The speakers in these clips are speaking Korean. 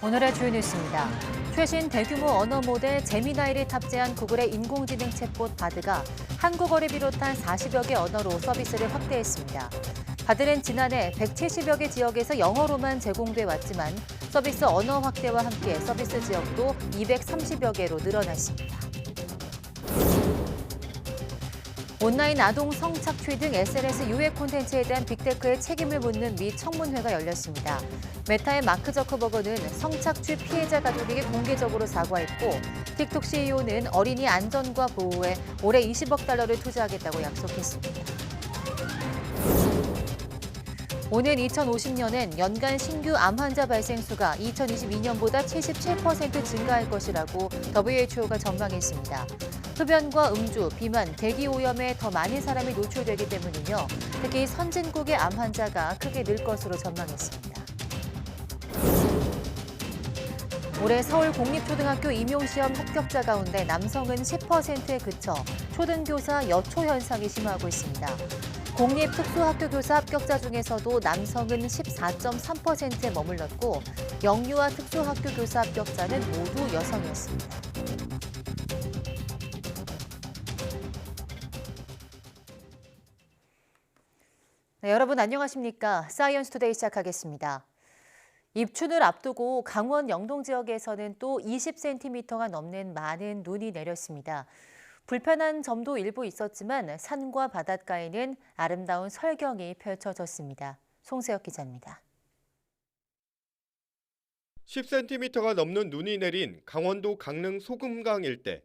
오늘의 주요 뉴스입니다. 최신 대규모 언어 모델 제미나이를 탑재한 구글의 인공지능 챗봇 바드가 한국어를 비롯한 40여 개 언어로 서비스를 확대했습니다. 바드는 지난해 170여 개 지역에서 영어로만 제공돼 왔지만 서비스 언어 확대와 함께 서비스 지역도 230여 개로 늘어났습니다. 온라인 아동 성착취 등 SNS 유해 콘텐츠에 대한 빅테크의 책임을 묻는 미 청문회가 열렸습니다. 메타의 마크 저커버그는 성착취 피해자 가족에게 공개적으로 사과했고 틱톡 CEO는 어린이 안전과 보호에 올해 20억 달러를 투자하겠다고 약속했습니다. 오는 2050년엔 연간 신규 암 환자 발생 수가 2022년보다 77% 증가할 것이라고 WHO가 전망했습니다. 흡연과 음주, 비만, 대기오염에 더 많은 사람이 노출되기 때문이며 특히 선진국의 암 환자가 크게 늘 것으로 전망했습니다. 올해 서울 공립초등학교 임용시험 합격자 가운데 남성은 10%에 그쳐 초등교사 여초 현상이 심화하고 있습니다. 공립특수학교교사 합격자 중에서도 남성은 14.3%에 머물렀고 영유아 특수학교교사 합격자는 모두 여성이었습니다. 네, 여러분 안녕하십니까? 사이언스 투데이 시작하겠습니다. 입춘을 앞두고 강원 영동 지역에서는 또 20cm가 넘는 많은 눈이 내렸습니다. 불편한 점도 일부 있었지만 산과 바닷가에는 아름다운 설경이 펼쳐졌습니다. 송세혁 기자입니다. 10cm가 넘는 눈이 내린 강원도 강릉 소금강 일대.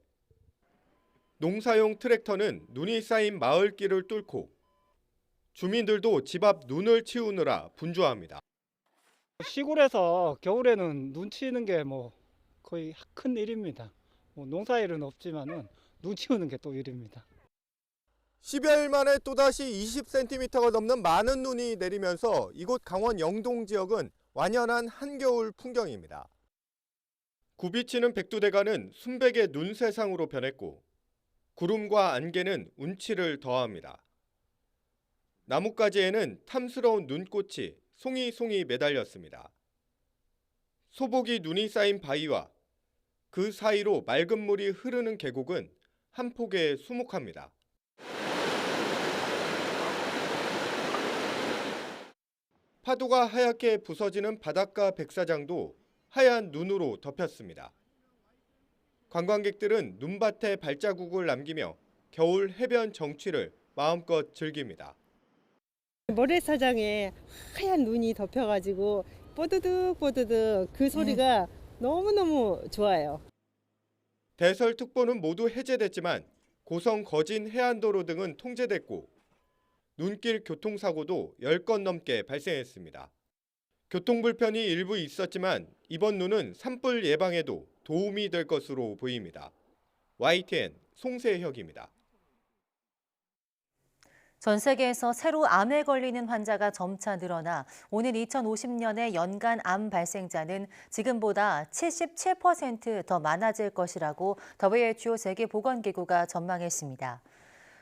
농사용 트랙터는 눈이 쌓인 마을길을 뚫고 주민들도 집 앞 눈을 치우느라 분주합니다. 시골에서 겨울에는 눈 치우는 게 거의 큰 일입니다. 농사일은 없지만은 눈 치우는 게 또 일입니다. 10여일 만에 또다시 20cm가 넘는 많은 눈이 내리면서 이곳 강원 영동 지역은 완연한 한겨울 풍경입니다. 굽이치는 백두대간은 순백의 눈 세상으로 변했고 구름과 안개는 운치를 더합니다. 나뭇가지에는 탐스러운 눈꽃이 송이송이 매달렸습니다. 소복이 눈이 쌓인 바위와 그 사이로 맑은 물이 흐르는 계곡은 한 폭에 수묵합니다. 파도가 하얗게 부서지는 바닷가 백사장도 하얀 눈으로 덮였습니다. 관광객들은 눈밭에 발자국을 남기며 겨울 해변 정취를 마음껏 즐깁니다. 모래사장에 하얀 눈이 덮여가지고 뽀드득 뽀드득 그 소리가 너무너무 좋아요. 대설특보는 모두 해제됐지만 고성 거진 해안도로 등은 통제됐고 눈길 교통사고도 10건 넘게 발생했습니다. 교통불편이 일부 있었지만 이번 눈은 산불 예방에도 도움이 될 것으로 보입니다. YTN 송세혁입니다. 전 세계에서 새로 암에 걸리는 환자가 점차 늘어나 오는 2050년에 연간 암 발생자는 지금보다 77% 더 많아질 것이라고 WHO 세계보건기구가 전망했습니다.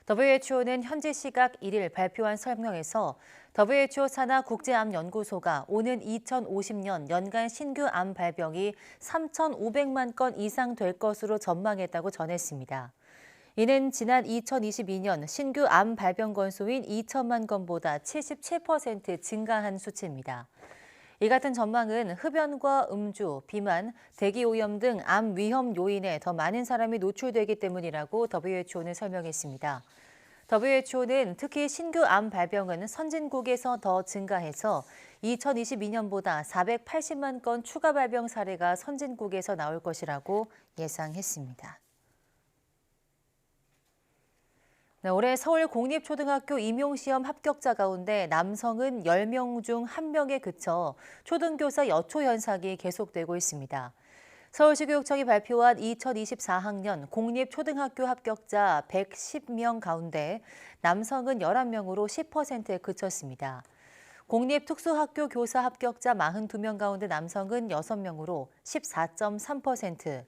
WHO는 현지 시각 1일 발표한 설명에서 WHO 산하 국제암연구소가 오는 2050년 연간 신규 암 발병이 3,500만 건 이상 될 것으로 전망했다고 전했습니다. 이는 지난 2022년 신규 암 발병 건수인 2천만 건보다 77% 증가한 수치입니다. 이 같은 전망은 흡연과 음주, 비만, 대기오염 등 암 위험 요인에 더 많은 사람이 노출되기 때문이라고 WHO는 설명했습니다. WHO는 특히 신규 암 발병은 선진국에서 더 증가해서 2022년보다 480만 건 추가 발병 사례가 선진국에서 나올 것이라고 예상했습니다. 네, 올해 서울 공립초등학교 임용시험 합격자 가운데 남성은 10명 중 1명에 그쳐 초등교사 여초 현상이 계속되고 있습니다. 서울시 교육청이 발표한 2024학년 공립초등학교 합격자 110명 가운데 남성은 11명으로 10%에 그쳤습니다. 공립특수학교 교사 합격자 42명 가운데 남성은 6명으로 14.3%,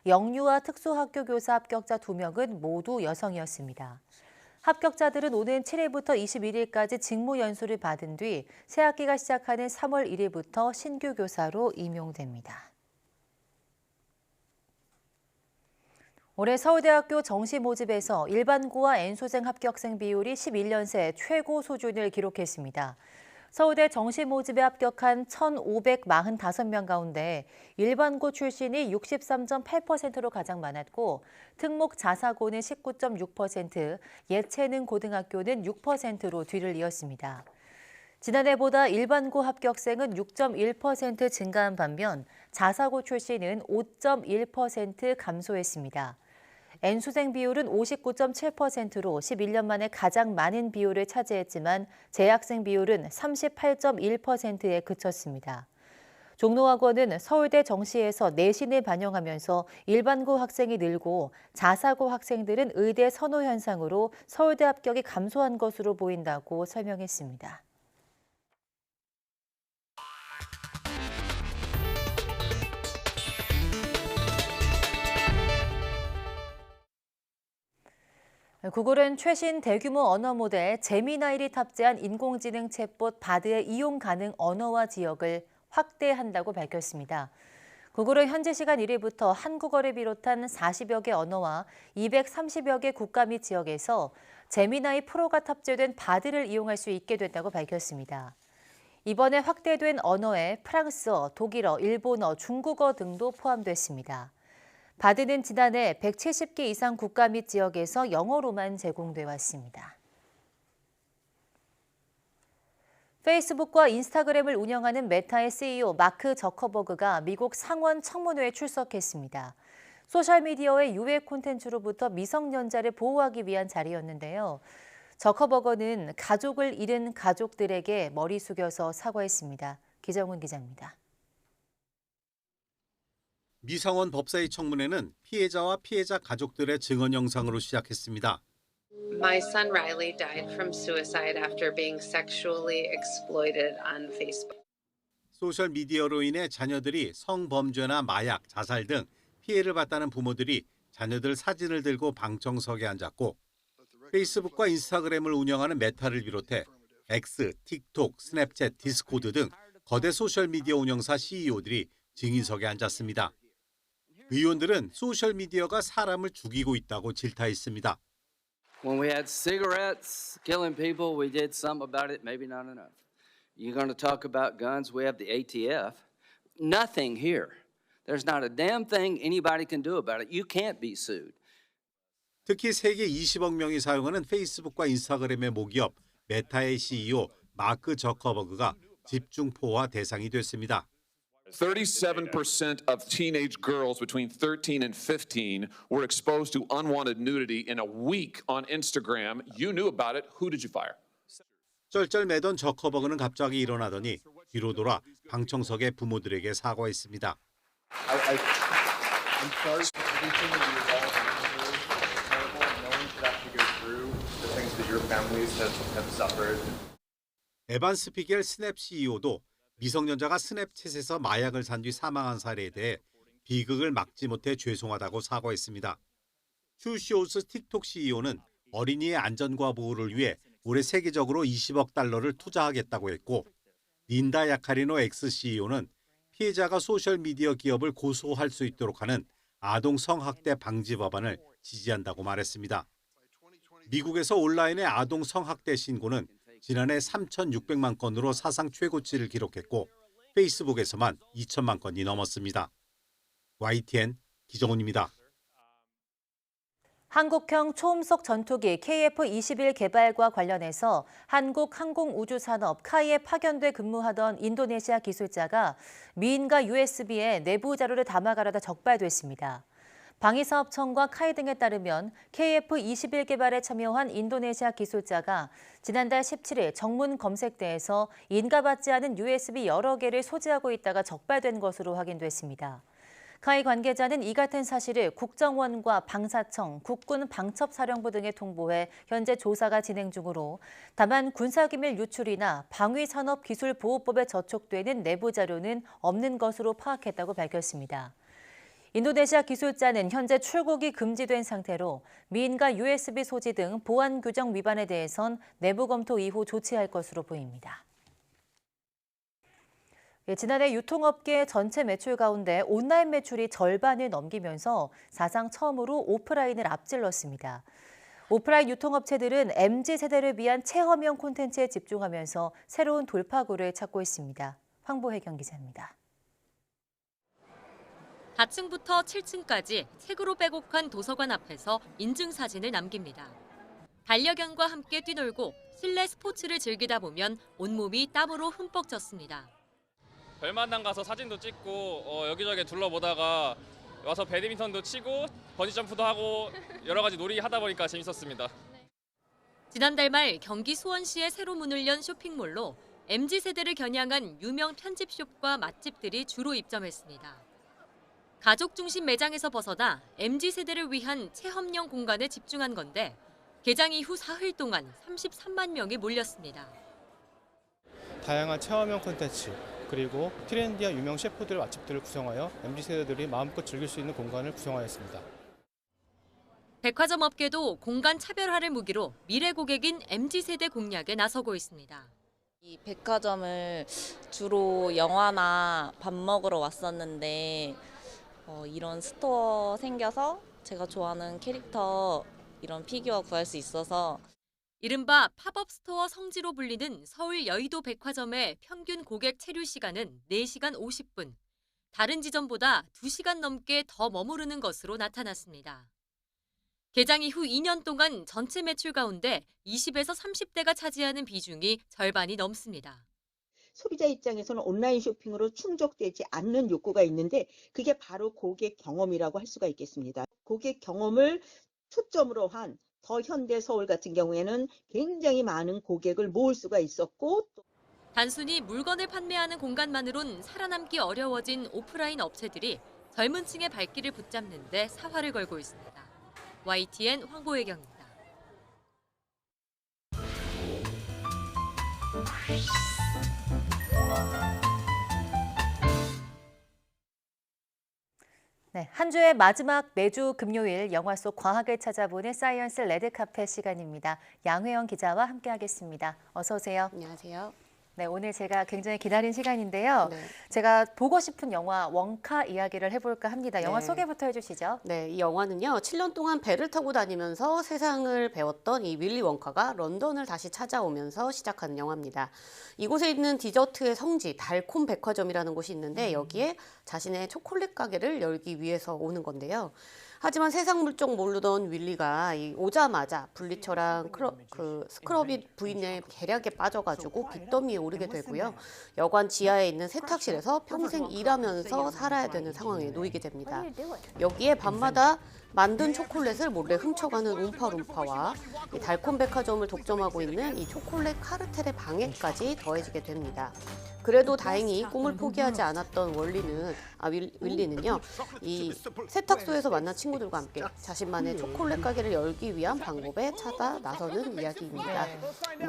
영유아 특수학교 교사 합격자 2명은 모두 여성이었습니다. 합격자들은 오는 7일부터 21일까지 직무 연수를 받은 뒤 새학기가 시작하는 3월 1일부터 신규 교사로 임용됩니다. 올해 서울대학교 정시 모집에서 일반고와 N소생 합격생 비율이 11년 새 최고 수준을 기록했습니다. 서울대 정시 모집에 합격한 1,545명 가운데 일반고 출신이 63.8%로 가장 많았고 특목 자사고는 19.6%, 예체능 고등학교는 6%로 뒤를 이었습니다. 지난해보다 일반고 합격생은 6.1% 증가한 반면 자사고 출신은 5.1% 감소했습니다. N수생 비율은 59.7%로 11년 만에 가장 많은 비율을 차지했지만 재학생 비율은 38.1%에 그쳤습니다. 종로학원은 서울대 정시에서 내신을 반영하면서 일반고 학생이 늘고 자사고 학생들은 의대 선호 현상으로 서울대 합격이 감소한 것으로 보인다고 설명했습니다. 구글은 최신 대규모 언어 모델 제미나이를 탑재한 인공지능 챗봇 바드의 이용 가능 언어화 지역을 확대한다고 밝혔습니다. 구글은 현지 시간 1일부터 한국어를 비롯한 40여 개 언어와 230여 개 국가 및 지역에서 제미나이 프로가 탑재된 바드를 이용할 수 있게 됐다고 밝혔습니다. 이번에 확대된 언어에 프랑스어, 독일어, 일본어, 중국어 등도 포함됐습니다. 바드는 지난해 170개 이상 국가 및 지역에서 영어로만 제공돼 왔습니다. 페이스북과 인스타그램을 운영하는 메타의 CEO 마크 저커버그가 미국 상원 청문회에 출석했습니다. 소셜미디어의 유해 콘텐츠로부터 미성년자를 보호하기 위한 자리였는데요. 저커버거는 가족을 잃은 가족들에게 머리 숙여서 사과했습니다. 기정훈 기자입니다. 미상원 법사위 청문회는 피해자와 피해자 가족들의 증언 영상으로 시작했습니다. My son Riley died from suicide after being sexually exploited on Facebook. 소셜 미디어로 인해 자녀들이 성범죄나 마약, 자살 등 피해를 봤다는 부모들이 자녀들 사진을 들고 방청석에 앉았고 페이스북과 인스타그램을 운영하는 메타를 비롯해 X, 틱톡, 스냅챗, 디스코드 등 거대 소셜 미디어 운영사 CEO들이 증인석에 앉았습니다. 의원들은 소셜 미디어가 사람을 죽이고 있다고 질타했습니다. When we had cigarettes killing people, we did something about it, maybe not enough. You're going to talk about guns, we have the ATF. Nothing here. There's not a damn thing anybody can do about it. You can't be sued. 특히 세계 20억 명이 사용하는 페이스북과 인스타그램의 모기업 메타의 CEO 마크 저커버그가 집중포화 대상이 됐습니다. 37% of teenage girls between 13 and 15 were exposed to unwanted nudity in a week on Instagram. You knew about it. Who did you fire? 쩔쩔매던 저커버그는 갑자기 일어나더니 뒤로 돌아 방청석의 부모들에게 사과했습니다. I'm sorry for everything that you all terrible. No one should have to go through the things that your families have suffered. 에반스 피겔 스냅 CEO도 미성년자가 스냅챗에서 마약을 산 뒤 사망한 사례에 대해 비극을 막지 못해 죄송하다고 사과했습니다. 슈시오스 틱톡 CEO는 어린이의 안전과 보호를 위해 올해 세계적으로 20억 달러를 투자하겠다고 했고 린다 야카리노 X CEO는 피해자가 소셜미디어 기업을 고소할 수 있도록 하는 아동 성학대 방지 법안을 지지한다고 말했습니다. 미국에서 온라인의 아동 성학대 신고는 지난해 3,600만 건으로 사상 최고치를 기록했고 페이스북에서만 2천만 건이 넘었습니다. YTN 기정훈입니다. 한국형 초음속 전투기 KF-21 개발과 관련해서 한국항공우주산업 카이에 파견돼 근무하던 인도네시아 기술자가 미인과 USB에 내부 자료를 담아가려다 적발됐습니다. 방위사업청과 카이 등에 따르면 KF-21 개발에 참여한 인도네시아 기술자가 지난달 17일 정문 검색대에서 인가받지 않은 USB 여러 개를 소지하고 있다가 적발된 것으로 확인됐습니다. 카이 관계자는 이 같은 사실을 국정원과 방사청, 국군 방첩사령부 등에 통보해 현재 조사가 진행 중으로 다만 군사기밀 유출이나 방위산업기술보호법에 저촉되는 내부 자료는 없는 것으로 파악했다고 밝혔습니다. 인도네시아 기술자는 현재 출국이 금지된 상태로 미인과 USB 소지 등 보안 규정 위반에 대해선 내부 검토 이후 조치할 것으로 보입니다. 예, 지난해 유통업계 전체 매출 가운데 온라인 매출이 절반을 넘기면서 사상 처음으로 오프라인을 앞질렀습니다. 오프라인 유통업체들은 MZ세대를 위한 체험형 콘텐츠에 집중하면서 새로운 돌파구를 찾고 있습니다. 황보혜경 기자입니다. 4층부터 7층까지 책으로 빼곡한 도서관 앞에서 인증사진을 남깁니다. 반려견과 함께 뛰놀고 실내 스포츠를 즐기다 보면 온몸이 땀으로 흠뻑 젖습니다. 별만당 가서 사진도 찍고 여기저기 둘러보다가 와서 배드민턴도 치고 번지점프도 하고 여러 가지 놀이 하다 보니까 재밌었습니다. 지난달 말 경기 수원시에 새로 문을 연 쇼핑몰로 MZ세대를 겨냥한 유명 편집숍과 맛집들이 주로 입점했습니다. 가족 중심 매장에서 벗어나 MZ세대를 위한 체험형 공간에 집중한 건데 개장 이후 사흘 동안 33만 명이 몰렸습니다. 다양한 체험형 콘텐츠 그리고 트렌디한 유명 셰프들 맛집들을 구성하여 MZ세대들이 마음껏 즐길 수 있는 공간을 구성하였습니다. 백화점 업계도 공간 차별화를 무기로 미래 고객인 MZ세대 공략에 나서고 있습니다. 이 백화점을 주로 영화나 밥 먹으러 왔었는데 이런 스토어 생겨서 제가 좋아하는 캐릭터 이런 피규어 구할 수 있어서 이른바 팝업 스토어 성지로 불리는 서울 여의도 백화점의 평균 고객 체류 시간은 4시간 50분. 다른 지점보다 2시간 넘게 더 머무르는 것으로 나타났습니다. 개장 이후 2년 동안 전체 매출 가운데 20에서 30대가 차지하는 비중이 절반이 넘습니다. 소비자 입장에서는 온라인 쇼핑으로 충족되지 않는 욕구가 있는데 그게 바로 고객 경험이라고 할 수가 있겠습니다. 고객 경험을 초점으로 한 더 현대 서울 같은 경우에는 굉장히 많은 고객을 모을 수가 있었고 단순히 물건을 판매하는 공간만으론 살아남기 어려워진 오프라인 업체들이 젊은 층의 발길을 붙잡는 데 사활을 걸고 있습니다. YTN 황보혜경입니다. 네, 한 주의 마지막 매주 금요일 영화 속 과학을 찾아보는 사이언스 레드카펫 시간입니다. 양회영 기자와 함께하겠습니다. 어서 오세요. 안녕하세요. 네, 오늘 제가 굉장히 기다린 시간인데요. 네. 제가 보고 싶은 영화 원카 이야기를 해볼까 합니다. 영화 네. 소개부터 해주시죠. 네, 이 영화는요. 7년 동안 배를 타고 다니면서 세상을 배웠던 이 윌리 원카가 런던을 다시 찾아오면서 시작하는 영화입니다. 이곳에 있는 디저트의 성지 달콤 백화점이라는 곳이 있는데 여기에 자신의 초콜릿 가게를 열기 위해서 오는 건데요. 하지만 세상 물정 모르던 윌리가 오자마자 블리처랑 스크러비 부인의 계략에 빠져가지고 빚더미에 오르게 되고요. 여관 지하에 있는 세탁실에서 평생 일하면서 살아야 되는 상황에 놓이게 됩니다. 여기에 밤마다 만든 초콜릿을 몰래 훔쳐가는 움파룸파와 이 달콤 백화점을 독점하고 있는 이 초콜릿 카르텔의 방해까지 더해지게 됩니다. 그래도 다행히 꿈을 포기하지 않았던 윌리는요, 이 세탁소에서 만난 친구들과 함께 자신만의 초콜릿 가게를 열기 위한 방법에 찾아 나서는 이야기입니다.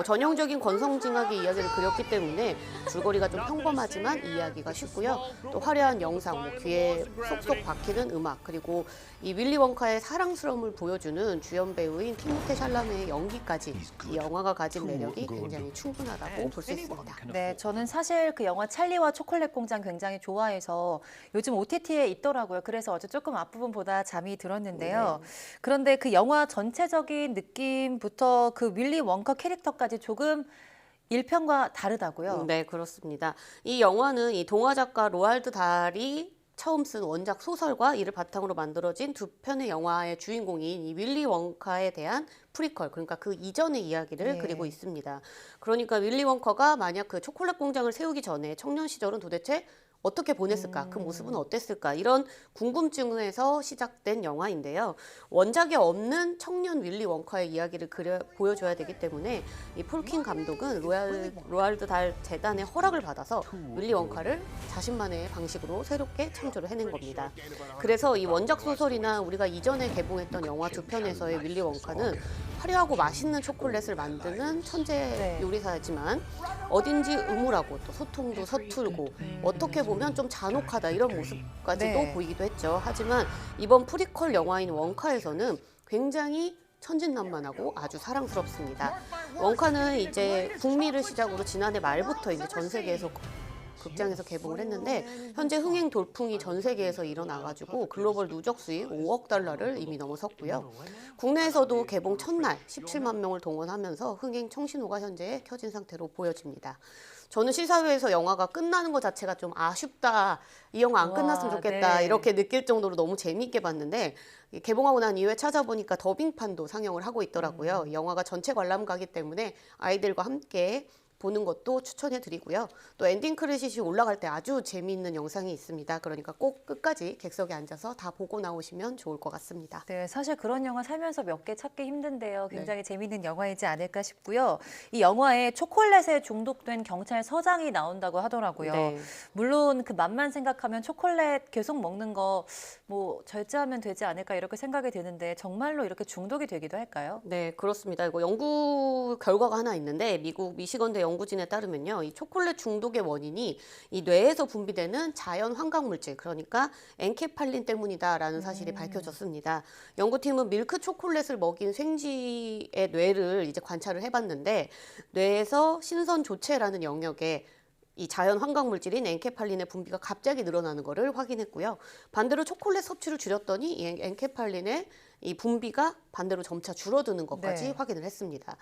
전형적인 권성징악의 이야기를 그렸기 때문에 줄거리가 좀 평범하지만 이해하기가 쉽고요. 또 화려한 영상, 귀에 쏙쏙 박히는 음악, 그리고 이 윌리 원카의 사랑스러움을 보여주는 주연 배우인 티모테 샬라메의 연기까지 이 영화가 가진 매력이 굉장히 충분하다고 볼 수 있습니다. 네, 저는 사실 그 영화 찰리와 초콜릿 공장 굉장히 좋아해서 요즘 OTT에 있더라고요. 그래서 어제 조금 앞부분 보다 잠이 들었는데요. 그런데 그 영화 전체적인 느낌부터 그 윌리 원카 캐릭터까지 조금 1편과 다르다고요? 네, 그렇습니다. 이 영화는 이 동화 작가 로알드 달이 처음 쓴 원작 소설과 이를 바탕으로 만들어진 두 편의 영화의 주인공인 이 윌리 원카에 대한 프리퀄, 그러니까 그 이전의 이야기를 그리고 있습니다. 그러니까 윌리 원카가 만약 그 초콜릿 공장을 세우기 전에 청년 시절은 도대체 어떻게 보냈을까? 그 모습은 어땠을까? 이런 궁금증에서 시작된 영화인데요. 원작에 없는 청년 윌리 원카의 이야기를 보여줘야 되기 때문에 이 폴킨 감독은 로알드 달 재단의 허락을 받아서 윌리 원카를 자신만의 방식으로 새롭게 창조를 해낸 겁니다. 그래서 이 원작 소설이나 우리가 이전에 개봉했던 영화 두 편에서의 윌리 원카는 화려하고 맛있는 초콜릿을 만드는 천재 요리사지만 어딘지 음울하고 또 소통도 서툴고 어떻게 보면 좀 잔혹하다 이런 모습까지도 보이기도 했죠. 하지만 이번 프리퀄 영화인 원카에서는 굉장히 천진난만하고 아주 사랑스럽습니다. 원카는 이제 북미를 시작으로 지난해 말부터 이제 전 세계에서 극장에서 개봉을 했는데 현재 흥행 돌풍이 전 세계에서 일어나가지고 글로벌 누적 수익 5억 달러를 이미 넘어섰고요. 국내에서도 개봉 첫날 17만 명을 동원하면서 흥행 청신호가 현재 켜진 상태로 보여집니다. 저는 시사회에서 영화가 끝나는 것 자체가 좀 아쉽다, 이 영화 안 끝났으면 좋겠다 네. 이렇게 느낄 정도로 너무 재미있게 봤는데 개봉하고 난 이후에 찾아보니까 더빙판도 상영을 하고 있더라고요. 영화가 전체 관람가기 때문에 아이들과 함께 보는 것도 추천해드리고요. 또 엔딩 크레딧이 올라갈 때 아주 재미있는 영상이 있습니다. 그러니까 꼭 끝까지 객석에 앉아서 다 보고 나오시면 좋을 것 같습니다. 네, 사실 그런 영화 살면서 몇 개 찾기 힘든데요. 굉장히 재미있는 영화이지 않을까 싶고요. 이 영화에 초콜릿에 중독된 경찰서장이 나온다고 하더라고요. 네. 물론 그 맛만 생각하면 초콜릿 계속 먹는 거 뭐 절제하면 되지 않을까 이렇게 생각이 드는데 정말로 이렇게 중독이 되기도 할까요? 네, 그렇습니다. 이거 연구 결과가 하나 있는데 미국 미시건대 연구진에 따르면요. 이 초콜릿 중독의 원인이 이 뇌에서 분비되는 자연 환각 물질, 그러니까 엔케팔린 때문이다라는 사실이 밝혀졌습니다. 연구팀은 밀크 초콜릿을 먹인 생쥐의 뇌를 이제 관찰을 해봤는데 뇌에서 신선 조체라는 영역에 이 자연 환각 물질인 엔케팔린의 분비가 갑자기 늘어나는 것을 확인했고요. 반대로 초콜릿 섭취를 줄였더니 이 엔케팔린의 이 분비가 반대로 점차 줄어드는 것까지 확인을 했습니다.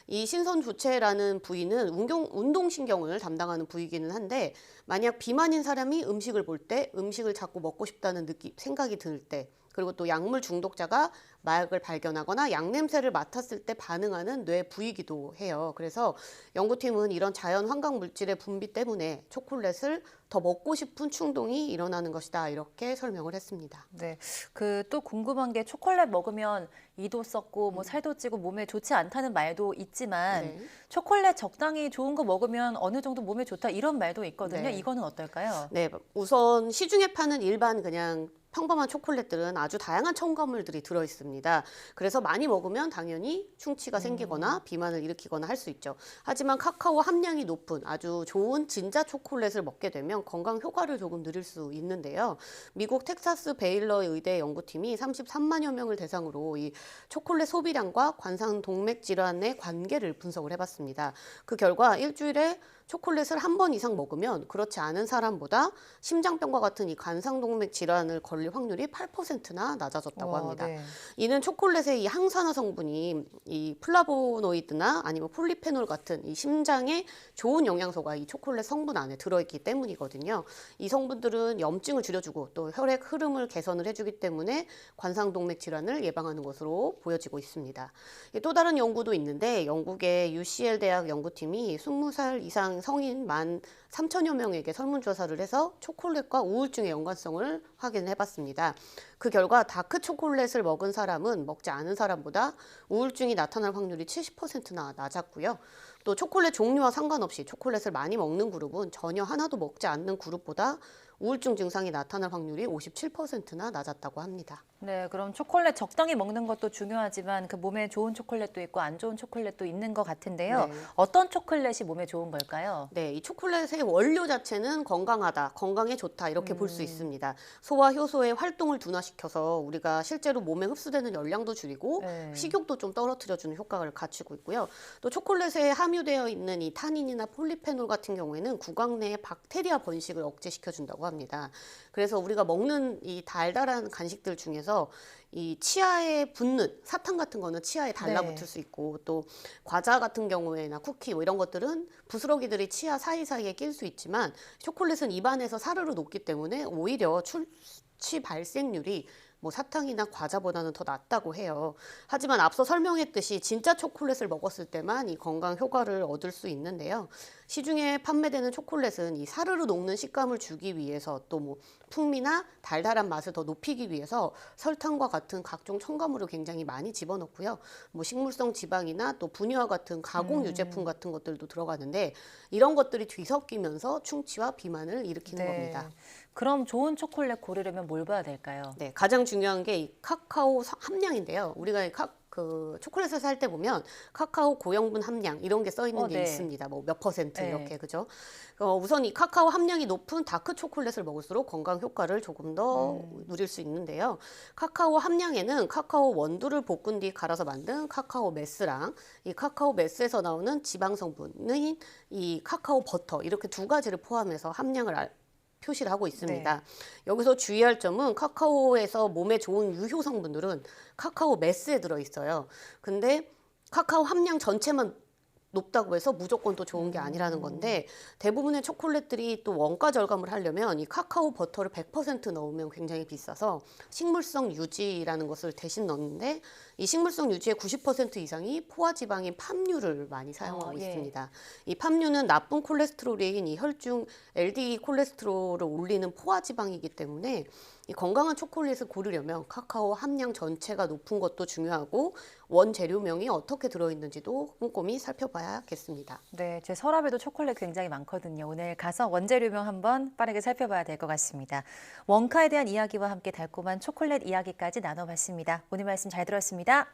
이 신선 조체라는 부위는 운동신경을 담당하는 부위이기는 한데 만약 비만인 사람이 음식을 볼 때 음식을 자꾸 먹고 싶다는 생각이 들 때 그리고 또 약물 중독자가 마약을 발견하거나 약 냄새를 맡았을 때 반응하는 뇌 부위이기도 해요. 그래서 연구팀은 이런 자연 환각 물질의 분비 때문에 초콜릿을 더 먹고 싶은 충동이 일어나는 것이다. 이렇게 설명을 했습니다. 네, 그 또 궁금한 게 초콜릿 먹으면 이도 썩고 뭐 살도 찌고 몸에 좋지 않다는 말도 있지만 초콜릿 적당히 좋은 거 먹으면 어느 정도 몸에 좋다 이런 말도 있거든요. 이거는 어떨까요? 네, 우선 시중에 파는 일반 그냥 평범한 초콜릿들은 아주 다양한 첨가물들이 들어있습니다. 그래서 많이 먹으면 당연히 충치가 생기거나 비만을 일으키거나 할 수 있죠. 하지만 카카오 함량이 높은 아주 좋은 진짜 초콜릿을 먹게 되면 건강 효과를 조금 누릴 수 있는데요. 미국 텍사스 베일러 의대 연구팀이 33만여 명을 대상으로 이 초콜릿 소비량과 관상동맥 질환의 관계를 분석을 해봤습니다. 그 결과 일주일에 초콜릿을 한 번 이상 먹으면 그렇지 않은 사람보다 심장병과 같은 이 관상동맥 질환을 걸릴 확률이 8%나 낮아졌다고 합니다. 이는 초콜릿의 이 항산화 성분이 이 플라보노이드나 아니면 폴리페놀 같은 이 심장에 좋은 영양소가 이 초콜릿 성분 안에 들어있기 때문이거든요. 이 성분들은 염증을 줄여주고 또 혈액 흐름을 개선을 해주기 때문에 관상동맥 질환을 예방하는 것으로 보여지고 있습니다. 또 다른 연구도 있는데 영국의 UCL 대학 연구팀이 20살 이상 성인 13,000여 명에게 설문조사를 해서 초콜릿과 우울증의 연관성을 확인해봤습니다. 그 결과 다크 초콜릿을 먹은 사람은 먹지 않은 사람보다 우울증이 나타날 확률이 70%나 낮았고요. 또 초콜릿 종류와 상관없이 초콜릿을 많이 먹는 그룹은 전혀 하나도 먹지 않는 그룹보다 우울증 증상이 나타날 확률이 57%나 낮았다고 합니다. 네, 그럼 초콜릿 적당히 먹는 것도 중요하지만 그 몸에 좋은 초콜릿도 있고 안 좋은 초콜릿도 있는 것 같은데요. 어떤 초콜릿이 몸에 좋은 걸까요? 네, 이 초콜릿의 원료 자체는 건강하다, 건강에 좋다 이렇게 볼 수 있습니다. 소화 효소의 활동을 둔화시켜서 우리가 실제로 몸에 흡수되는 열량도 줄이고 식욕도 좀 떨어뜨려주는 효과를 갖추고 있고요. 또 초콜릿에 함유되어 있는 이 타닌이나 폴리페놀 같은 경우에는 구강 내의 박테리아 번식을 억제시켜준다고 합니다. 그래서 우리가 먹는 이 달달한 간식들 중에서 이 치아에 붙는 사탕 같은 거는 치아에 달라붙을 수 있고 또 과자 같은 경우에나 쿠키 뭐 이런 것들은 부스러기들이 치아 사이사이에 낄 수 있지만 초콜릿은 입안에서 사르르 녹기 때문에 오히려 출치 발생률이 뭐 사탕이나 과자보다는 더 낫다고 해요. 하지만 앞서 설명했듯이 진짜 초콜릿을 먹었을 때만 이 건강 효과를 얻을 수 있는데요. 시중에 판매되는 초콜릿은 이 사르르 녹는 식감을 주기 위해서 또 뭐 풍미나 달달한 맛을 더 높이기 위해서 설탕과 같은 각종 첨가물을 굉장히 많이 집어넣고요. 뭐 식물성 지방이나 또 분유와 같은 가공 유제품 같은 것들도 들어가는데 이런 것들이 뒤섞이면서 충치와 비만을 일으키는 겁니다. 그럼 좋은 초콜릿 고르려면 뭘 봐야 될까요? 네, 가장 중요한 게 이 카카오 함량인데요. 우리가 그 초콜릿을 살 때 보면 카카오 고형분 함량 이런 게 써 있는 게 네. 있습니다. 뭐 몇 퍼센트 네. 이렇게 그죠? 우선 이 카카오 함량이 높은 다크 초콜릿을 먹을수록 건강 효과를 조금 더 누릴 수 있는데요. 카카오 함량에는 카카오 원두를 볶은 뒤 갈아서 만든 카카오 메스랑 이 카카오 메스에서 나오는 지방 성분인 이 카카오 버터 이렇게 두 가지를 포함해서 함량을 표시를 하고 있습니다. 네. 여기서 주의할 점은 카카오에서 몸에 좋은 유효 성분들은 카카오 메스에 들어 있어요. 근데 카카오 함량 전체만 높다고 해서 무조건 또 좋은 게 아니라는 건데 대부분의 초콜릿들이 또 원가 절감을 하려면 이 카카오 버터를 100% 넣으면 굉장히 비싸서 식물성 유지라는 것을 대신 넣는데 이 식물성 유지의 90% 이상이 포화지방인 팜유를 많이 사용하고 예. 있습니다. 이 팜유는 나쁜 콜레스테롤인 이 혈중 LDL 콜레스테롤을 올리는 포화지방이기 때문에 이 건강한 초콜릿을 고르려면 카카오 함량 전체가 높은 것도 중요하고 원재료명이 어떻게 들어있는지도 꼼꼼히 살펴봐야겠습니다. 네, 제 서랍에도 초콜릿 굉장히 많거든요. 오늘 가서 원재료명 한번 빠르게 살펴봐야 될 것 같습니다. 원카에 대한 이야기와 함께 달콤한 초콜릿 이야기까지 나눠봤습니다. 오늘 말씀 잘 들었습니다.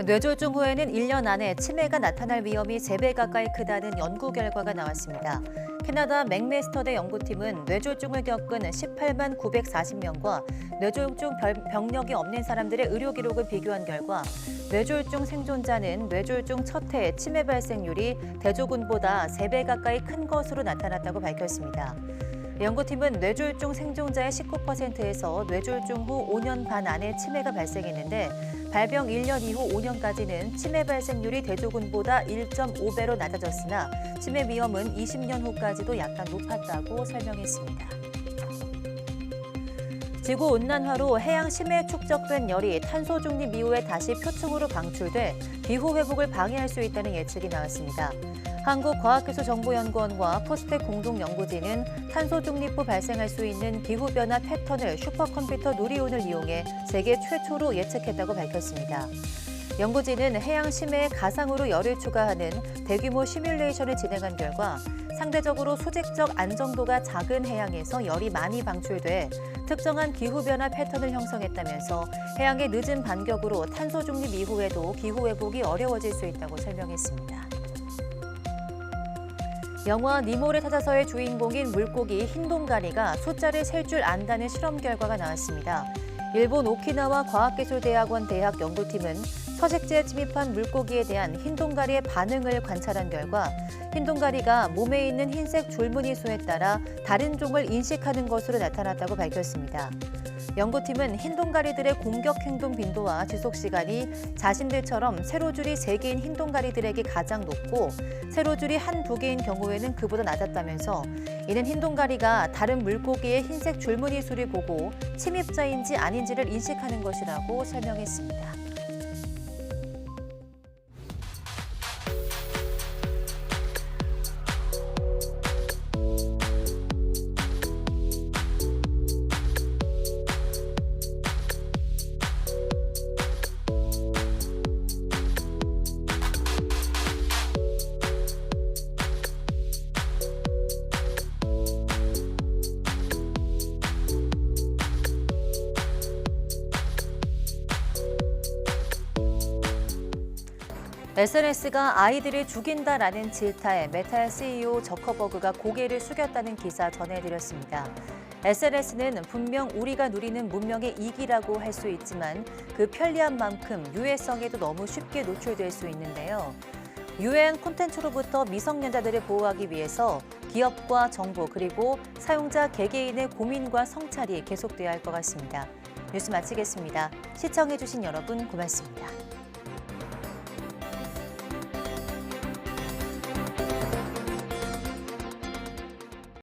뇌졸중 후에는 1년 안에 치매가 나타날 위험이 3배 가까이 크다는 연구 결과가 나왔습니다. 캐나다 맥메스터대 연구팀은 뇌졸중을 겪은 18만 940명과 뇌졸중 병력이 없는 사람들의 의료 기록을 비교한 결과 뇌졸중 생존자는 뇌졸중 첫 해 치매 발생률이 대조군보다 3배 가까이 큰 것으로 나타났다고 밝혔습니다. 연구팀은 뇌졸중 생존자의 19%에서 뇌졸중 후 5년 반 안에 치매가 발생했는데 발병 1년 이후 5년까지는 치매 발생률이 대조군보다 1.5배로 낮아졌으나 치매 위험은 20년 후까지도 약간 높았다고 설명했습니다. 지구온난화로 해양 심해 축적된 열이 탄소 중립 이후에 다시 표층으로 방출돼 기후 회복을 방해할 수 있다는 예측이 나왔습니다. 한국과학기술정보연구원과 포스텍 공동연구진은 탄소 중립 후 발생할 수 있는 기후변화 패턴을 슈퍼컴퓨터 누리온을 이용해 세계 최초로 예측했다고 밝혔습니다. 연구진은 해양 심해에 가상으로 열을 추가하는 대규모 시뮬레이션을 진행한 결과 상대적으로 수직적 안정도가 작은 해양에서 열이 많이 방출돼 특정한 기후변화 패턴을 형성했다면서 해양의 늦은 반격으로 탄소 중립 이후에도 기후 회복이 어려워질 수 있다고 설명했습니다. 영화 니모를 찾아서의 주인공인 물고기 흰동가리가 숫자를 셀 줄 안다는 실험 결과가 나왔습니다. 일본 오키나와 과학기술대학원 대학 연구팀은 서식지에 침입한 물고기에 대한 흰동가리의 반응을 관찰한 결과 흰동가리가 몸에 있는 흰색 줄무늬 수에 따라 다른 종을 인식하는 것으로 나타났다고 밝혔습니다. 연구팀은 흰동가리들의 공격 행동 빈도와 지속 시간이 자신들처럼 세로줄이 3개인 흰동가리들에게 가장 높고 세로줄이 1-2개인 경우에는 그보다 낮았다면서 이는 흰동가리가 다른 물고기의 흰색 줄무늬 수를 보고 침입자인지 아닌지를 인식하는 것이라고 설명했습니다. SNS가 아이들을 죽인다라는 질타에 메타의 CEO 저커버그가 고개를 숙였다는 기사 전해드렸습니다. SNS는 분명 우리가 누리는 문명의 이기라고 할 수 있지만 그 편리한 만큼 유해성에도 너무 쉽게 노출될 수 있는데요. 유해한 콘텐츠로부터 미성년자들을 보호하기 위해서 기업과 정부 그리고 사용자 개개인의 고민과 성찰이 계속돼야 할 것 같습니다. 뉴스 마치겠습니다. 시청해주신 여러분 고맙습니다.